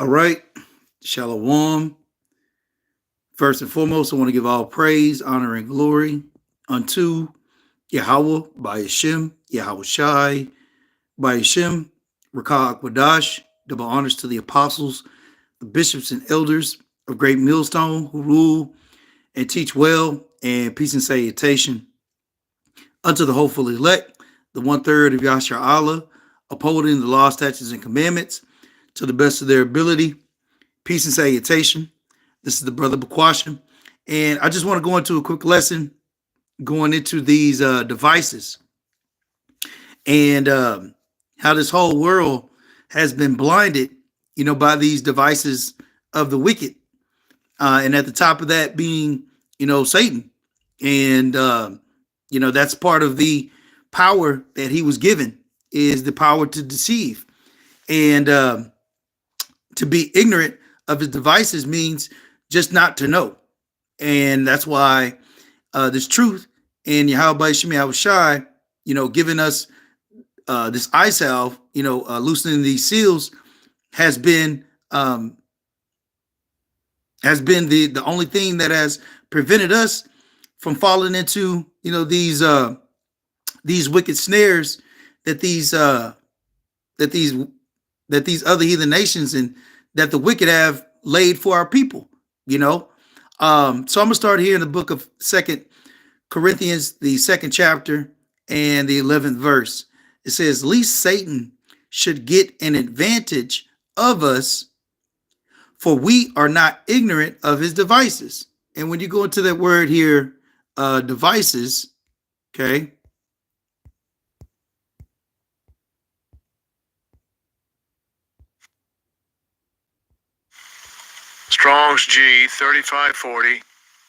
All right. Shalom. First and foremost, I want to give all praise, honor, and glory unto Yahweh by Hashem, Yahweh Shai by Hashem, Rakah Akwadash. Double honors to the apostles, the bishops, and elders of Great Millstone who rule and teach well, and peace and salutation unto the hopeful elect, the 1/3 of Yashar Allah, upholding the law, statutes, and commandments to the best of their ability. Peace and salutation. This is the brother Bakwashim. And I just want to go into a quick lesson going into these devices and how this whole world has been blinded, by these devices of the wicked. And at the top of that being, Satan. And, that's part of the power that he was given, is the power to deceive. And to be ignorant of his devices means just not to know. And that's why this truth in Yahweh Shem Yahweh Shai, giving us this eye salve, loosening these seals has been the only thing that has prevented us from falling into, these wicked snares that these other heathen nations and that the wicked have laid for our people, So I'm gonna start here in the book of 2 Corinthians, the 2nd chapter and the 11th verse. It says, "Least Satan should get an advantage of us, for we are not ignorant of his devices." And when you go into that word here, devices, okay. Strong's G 3540,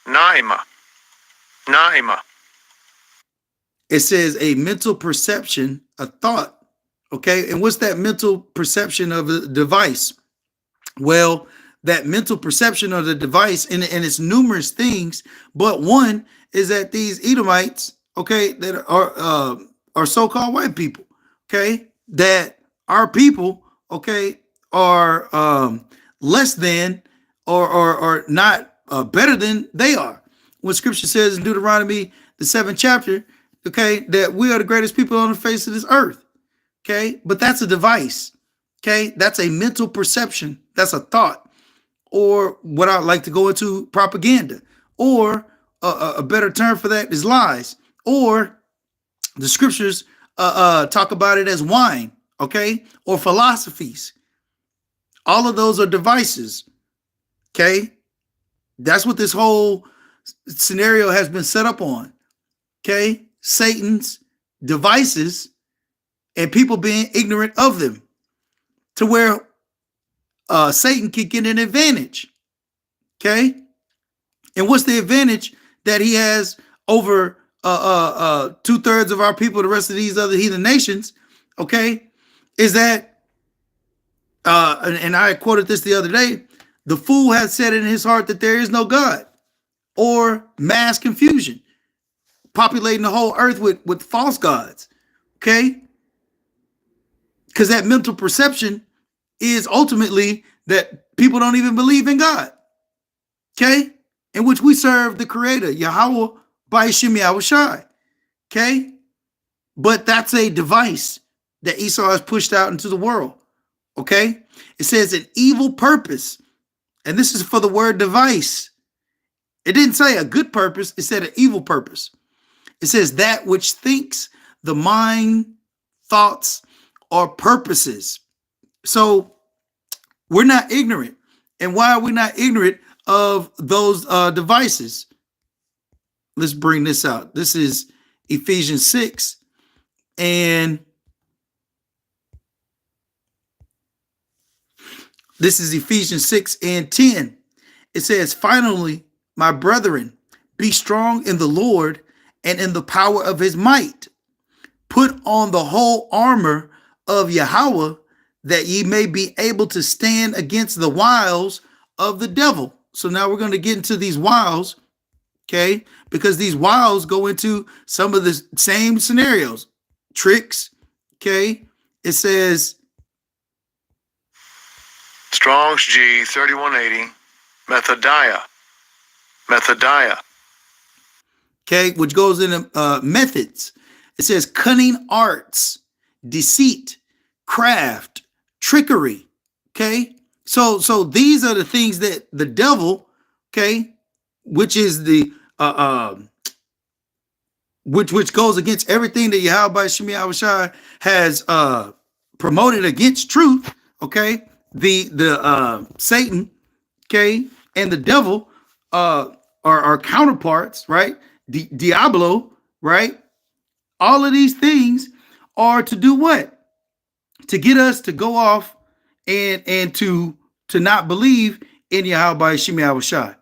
Naima. It says a mental perception, a thought. Okay. And what's that mental perception of a device? Well, that mental perception of the device, and it's numerous things, but one is that these Edomites, okay, that are so-called white people, okay, that our people, okay, are less than or not better than they are. When scripture says in Deuteronomy, the 7th chapter, okay, that we are the greatest people on the face of this earth, okay, but that's a device, okay, that's a mental perception, that's a thought, or what I like to go into, propaganda, or a better term for that is lies, or the scriptures talk about it as wine, okay, or philosophies. All of those are devices. Okay, that's what this whole scenario has been set up on. Okay, Satan's devices and people being ignorant of them, to where Satan can get an advantage. Okay, and what's the advantage that he has over 2/3 of our people, the rest of these other heathen nations? Okay, is that and I quoted this the other day. The fool has said in his heart that there is no God, or mass confusion, populating the whole earth with false gods. Okay? Because that mental perception is ultimately that people don't even believe in God. Okay? In which we serve the creator, Yahweh by Hashem Yahweh Shai. Okay? But that's a device that Esau has pushed out into the world. Okay? It says an evil purpose. And this is for the word device. It didn't say a good purpose. It said an evil purpose. It says that which thinks, the mind, thoughts, or purposes. So we're not ignorant. And why are we not ignorant of those devices? Let's bring this out. This is Ephesians 6. And this is Ephesians 6 and 10. It says, "Finally, my brethren, be strong in the Lord and in the power of his might. Put on the whole armor of Yahweh, that ye may be able to stand against the wiles of the devil." So now we're going to get into these wiles, okay? Because these wiles go into some of the same scenarios, tricks, okay? It says, Strong's G 3180. Methodiah. Methodiah. Okay, which goes into methods. It says cunning arts, deceit, craft, trickery. Okay, so these are the things that the devil, okay, which is the which goes against everything that Yahweh Shemi Awashai has promoted against truth. Okay, the Satan, okay, and the devil are counterparts, right? Diablo, right? All of these things are to do what? To get us to go off and to not believe in Yahweh Shemi Awashai.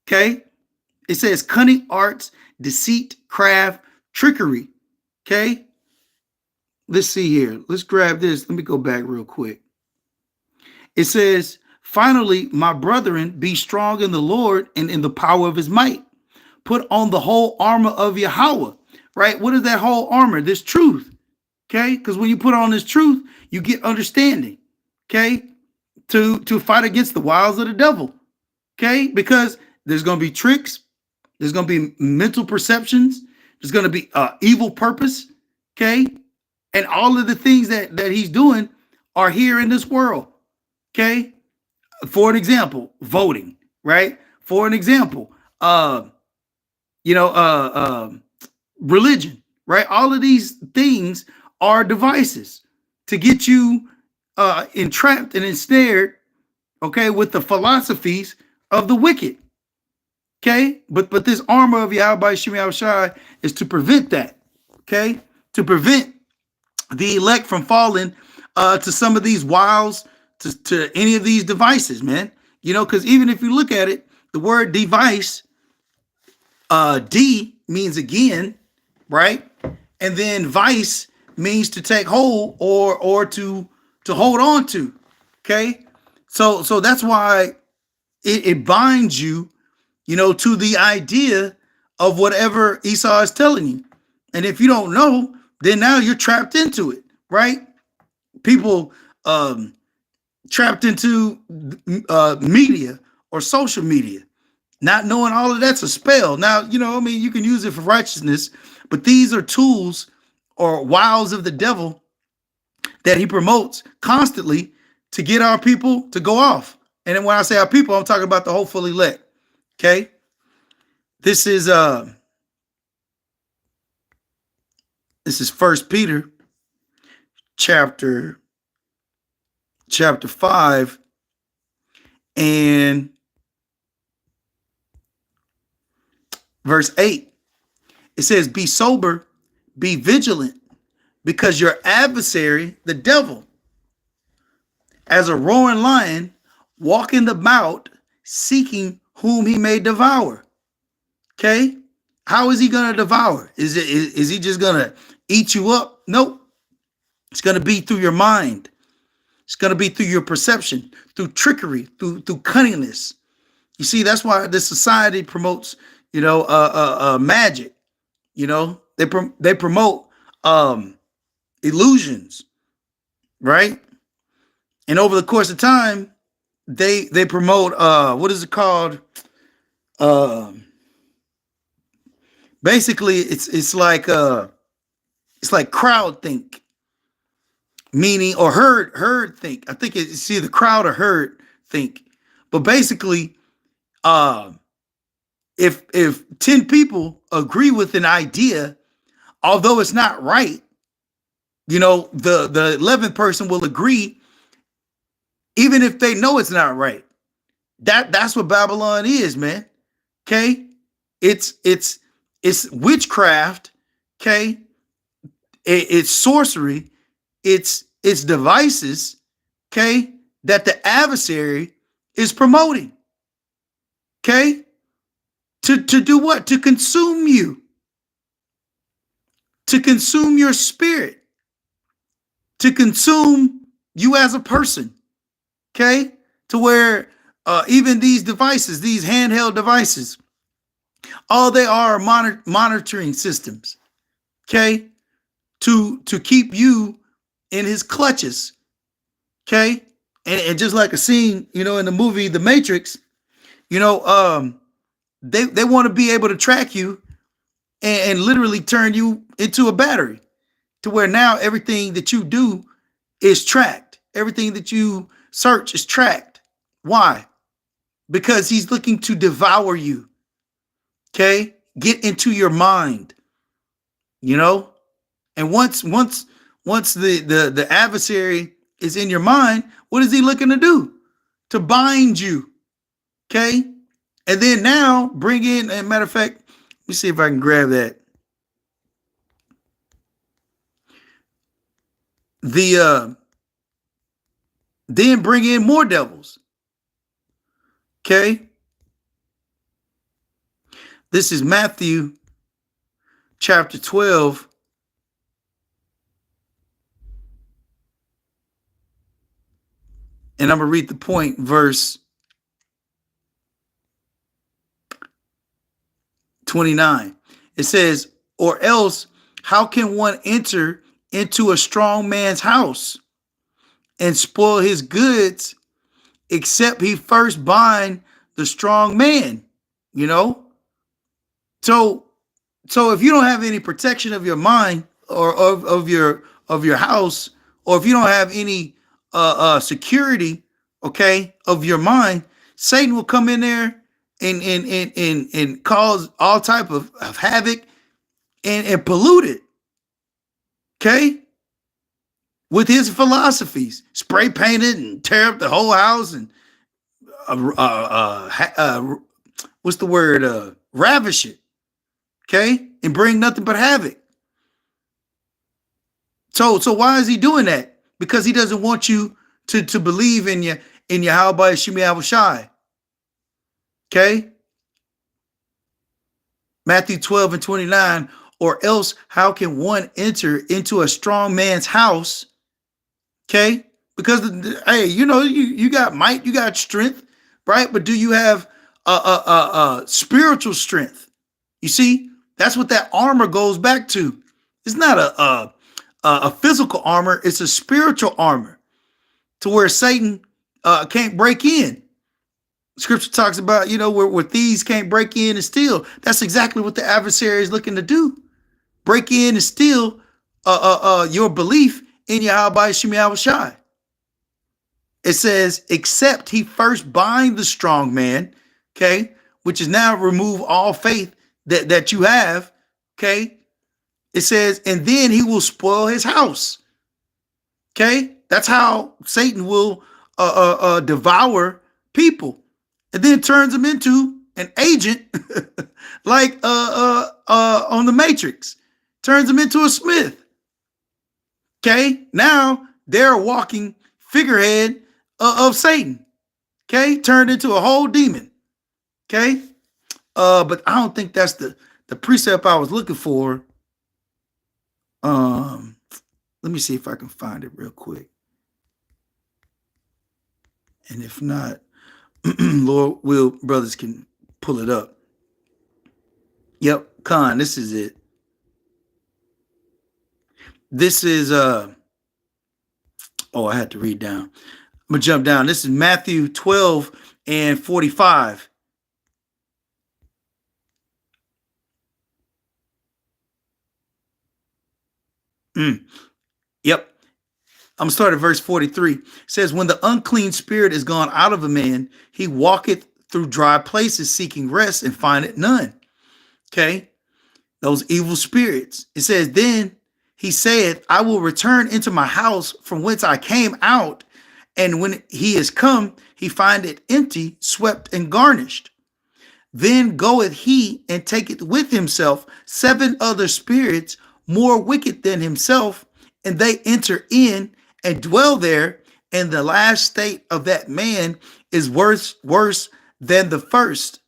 Okay, it says cunning arts, deceit, craft, trickery. Okay, let's see here. Let's grab this. Let me go back real quick. It says, finally, my brethren, be strong in the Lord and in the power of his might. Put on the whole armor of Yahweh, right? What is that whole armor? This truth, okay? Because when you put on this truth, you get understanding, okay? To fight against the wiles of the devil, okay? Because there's going to be tricks. There's going to be mental perceptions. There's going to be evil purpose, okay? And all of the things that he's doing are here in this world, okay? For an example, voting, right? For an example, religion, right? All of these things are devices to get you entrapped and ensnared, okay, with the philosophies of the wicked, okay? But this armor of Yahweh Shemi Awashai is to prevent that, okay? To prevent the elect from falling to some of these wiles, to any of these devices, man. You know, because even if you look at it, the word device, D means again, right? And then vice means to take hold or to hold on to. Okay. So that's why it binds you, you know, to the idea of whatever Esau is telling you. And if you don't know, then now you're trapped into it, right? People trapped into media or social media, not knowing all of that's a spell. Now, you know, I mean, you can use it for righteousness, but these are tools or wiles of the devil that he promotes constantly to get our people to go off. And then when I say our people, I'm talking about the hopeful elect. Okay. This is First Peter chapter 5 and verse 8. It says, be sober, be vigilant, because your adversary, the devil, as a roaring lion, walking about, seeking whom he may devour. Okay? How is he going to devour? Is he just going to eat you up? Nope. It's going to be through your mind. It's going to be through your perception, through trickery, through cunningness. You see, that's why this society promotes, you know, magic. You know, they promote illusions, right? And over the course of time, they promote what is it called? Basically, it's like crowd think, meaning, or herd think. I think it's either crowd or herd think. But basically, if 10 people agree with an idea, although it's not right, you know, the 11th person will agree, even if they know it's not right. That's what Babylon is, man. Okay, it's witchcraft. Okay, it's sorcery. It's devices. Okay, that the adversary is promoting. Okay, to do what? To consume you. To consume your spirit. To consume you as a person. Okay, to where even these devices, these handheld devices, all they are monitoring systems. Okay, to keep you in his clutches. Okay, And just like a scene, you know, in the movie The Matrix, you know, they want to be able to track you and literally turn you into a battery to where now everything that you do is tracked. Everything that you search is tracked. Why? Because he's looking to devour you. Okay? Get into your mind, you know? And once the adversary is in your mind, what is he looking to do? To bind you. Okay? And then now bring in, as a matter of fact, let me see if I can grab that. Then bring in more devils. Okay? This is Matthew chapter 12. And I'm going to read the point, verse 29. It says, or else, how can one enter into a strong man's house and spoil his goods except he first bind the strong man? You know? So if you don't have any protection of your mind or of your house, or if you don't have any security, okay, of your mind, Satan will come in there and cause all type of havoc and pollute it. Okay? With his philosophies, spray paint it and tear up the whole house and what's the word? Ravish it. Okay? And bring nothing but havoc. So why is he doing that? Because he doesn't want you to believe in your Yahweh Shemi Yahushai. Okay? Matthew 12 and 29, or else how can one enter into a strong man's house? Okay? Because, hey, you know, you got might, you got strength, right? But do you have spiritual strength? You see, that's what that armor goes back to. It's not a physical armor. It's a spiritual armor to where Satan can't break in. Scripture talks about, you know, where thieves can't break in and steal. That's exactly what the adversary is looking to do. Break in and steal your belief in Yahweh Shemi Yahushai. It says, except he first bind the strong man, okay, which is now remove all faith that you have, okay. It says, and then he will spoil his house. Okay, that's how Satan will devour people, and then turns them into an agent, like on the Matrix, turns them into a Smith. Okay, now they're a walking figurehead of Satan. Okay, turned into a whole demon. Okay, but I don't think that's the precept I was looking for. Let me see if I can find it real quick. And if not, Lord will, brothers can pull it up. Yep, Khan, this is it. This is I had to read down. I'm gonna jump down. This is Matthew 12 and 45. Yep. I'm gonna start at verse 43. It says, when the unclean spirit is gone out of a man, he walketh through dry places seeking rest and findeth none. Okay. Those evil spirits. It says, then he saith, I will return into my house from whence I came out. And when he is come, he find it empty, swept and garnished. Then goeth he and taketh with himself 7 other spirits more wicked than himself, and they enter in and dwell there, and the last state of that man is worse than the first.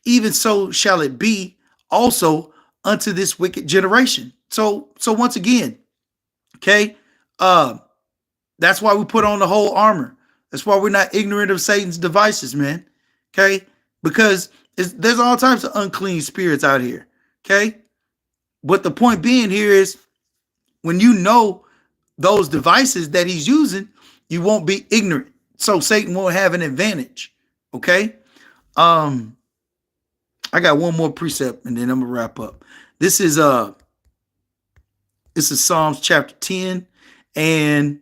Even so shall it be also unto this wicked generation. So once again, okay, that's why we put on the whole armor. That's why we're not ignorant of Satan's devices, man. Okay, because there's all types of unclean spirits out here. Okay, but the point being here is, when you know those devices that he's using, you won't be ignorant so Satan won't have an advantage. Okay. I got one more precept and then I'm gonna wrap up. This is Psalms chapter 10 and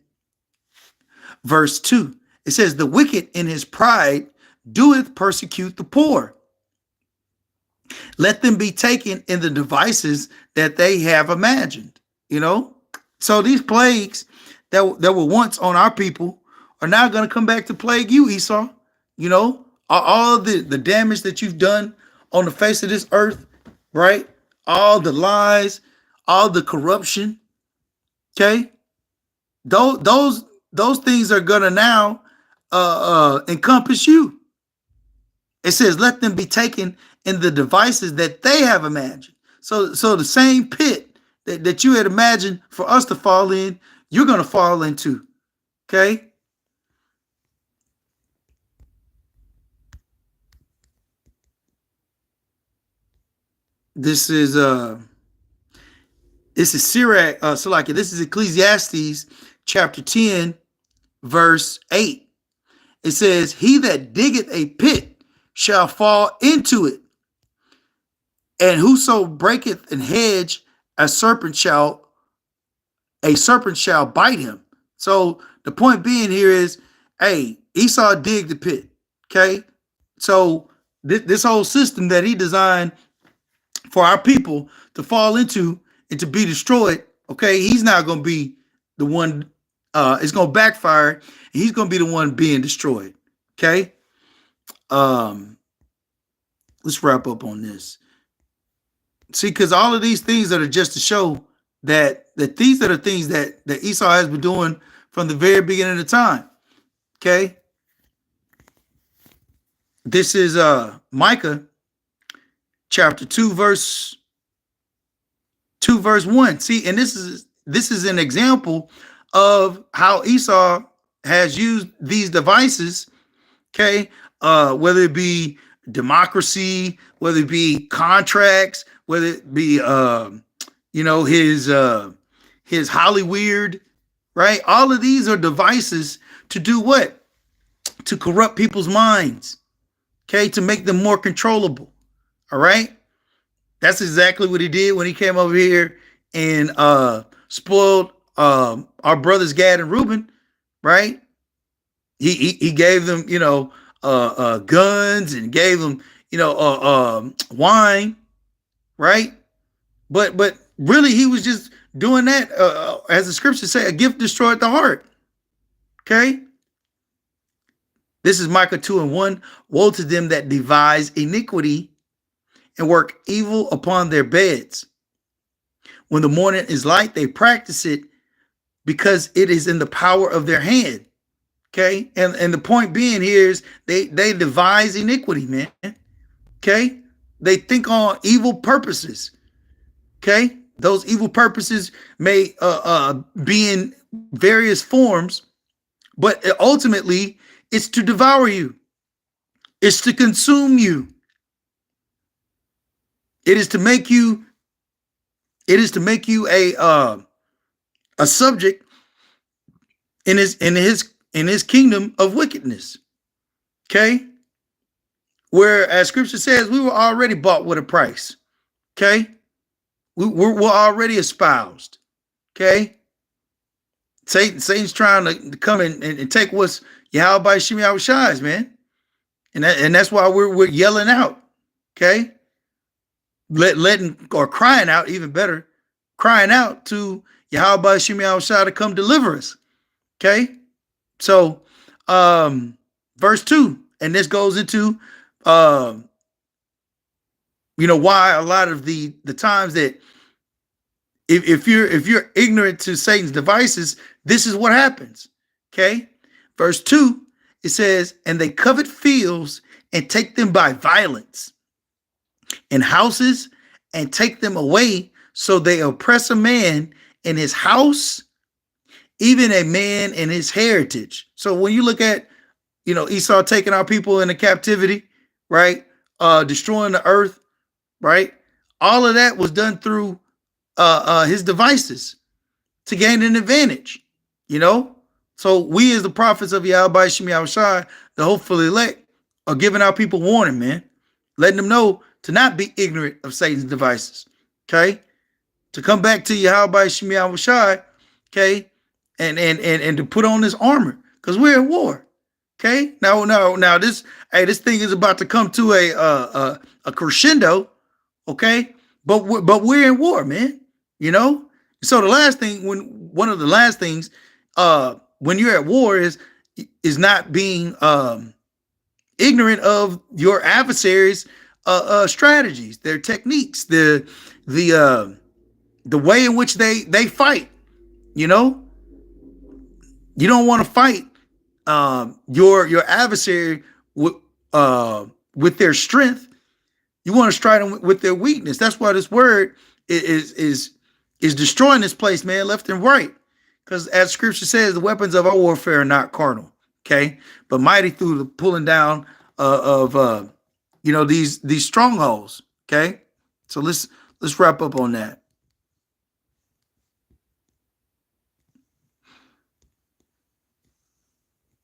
verse 2. It says, the wicked in his pride doeth persecute the poor. Let them be taken in the devices that they have imagined. You know, so these plagues that were once on our people are now going to come back to plague you, Esau. You know, all the damage that you've done on the face of this earth, right? All the lies, all the corruption. Okay, those things are going to now encompass you. It says, let them be taken in the devices that they have imagined. So the same pit that you had imagined for us to fall in, you're going to fall into. Okay. This is Sirach, Salakia. This is Ecclesiastes chapter 10, verse 8. It says, he that diggeth a pit shall fall into it, and whoso breaketh an hedge, a serpent shall bite him. So the point being here is, hey, Esau digged the pit. Okay. So this whole system that he designed for our people to fall into and to be destroyed, okay, he's not going to be the one, it's going to backfire, and he's going to be the one being destroyed. Okay. Let's wrap up on this. See, because all of these things that are just to show that these are the things that Esau has been doing from the very beginning of time. Okay. This is Micah chapter 2, verse 1. See, and this is an example of how Esau has used these devices. Okay. Whether it be democracy, whether it be contracts, whether it be his Hollyweird, right? All of these are devices to do what? To corrupt people's minds. Okay, to make them more controllable. All right. That's exactly what he did when he came over here and spoiled our brothers Gad and Reuben, right? He gave them, guns, and gave them, wine, right? But really, he was just doing that, as the scriptures say, a gift destroyed the heart. Okay. This is Micah 2 and 1. Woe to them that devise iniquity and work evil upon their beds. When the morning is light, they practice it because it is in the power of their hand. Okay. And the point being here is they devise iniquity, man. Okay. They think on evil purposes. Okay. Those evil purposes may be in various forms, but ultimately it's to devour you. It's to consume you. It is to make you a subject in his kingdom of wickedness. Okay? Where, as scripture says, we were already bought with a price. Okay? We're already espoused. Okay? Satan's trying to come in and take what's Yahweh Shemi Shai's, man. And that's why we're yelling out. Okay? Letting, or crying out, even better, crying out to Yahweh Shemi Shai to come deliver us. Okay? So verse 2, and this goes into why a lot of the times that if you're ignorant to Satan's devices, this is what happens. Okay? Verse 2, it says, and they covet fields and take them by violence, and houses and take them away. So they oppress a man in his house, even a man in his heritage. So when you look at, Esau taking our people into captivity, right? Destroying the earth, right? All of that was done through his devices to gain an advantage, So we as the prophets of Yahweh Shem Yahushai, the hopefully elect, are giving our people warning, man. Letting them know to not be ignorant of Satan's devices. Okay? To come back to Yahweh Shem Yahushai, okay, and to put on this armor. Because we're at war. Okay? Now this thing is about to come to a crescendo, okay? But we're in war, man. You know? So the last thing, one of the last things when you're at war is not being ignorant of your adversaries' strategies, their techniques, the way in which they fight. You know, you don't want to fight your adversary with their strength. You want to strike them with their weakness. That's why this word is destroying this place, man, left and right. Because as scripture says, the weapons of our warfare are not carnal, okay, but mighty through the pulling down of these strongholds, okay. So let's wrap up on that.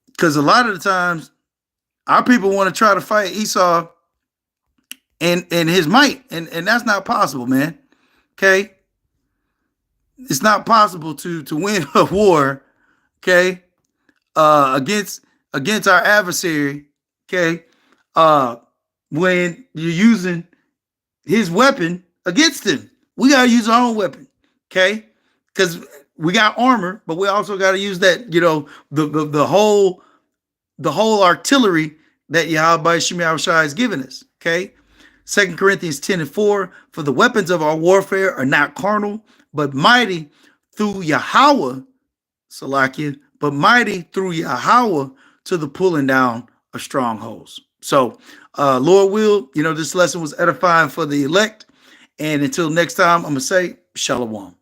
Because a lot of the times, our people want to try to fight Esau and his might, and that's not possible, man. Okay. It's not possible to win a war, okay, against our adversary, okay, when you're using his weapon against him. We gotta use our own weapon, okay, because we got armor, but we also got to use that, the whole artillery that Yahweh Shem Yahushai has given us, okay. 2 Corinthians 10:4, for the weapons of our warfare are not carnal, but mighty through Yahweh, Salakia, but mighty through Yahweh to the pulling down of strongholds. So, Lord will, this lesson was edifying for the elect. And until next time, I'm going to say, Shalom.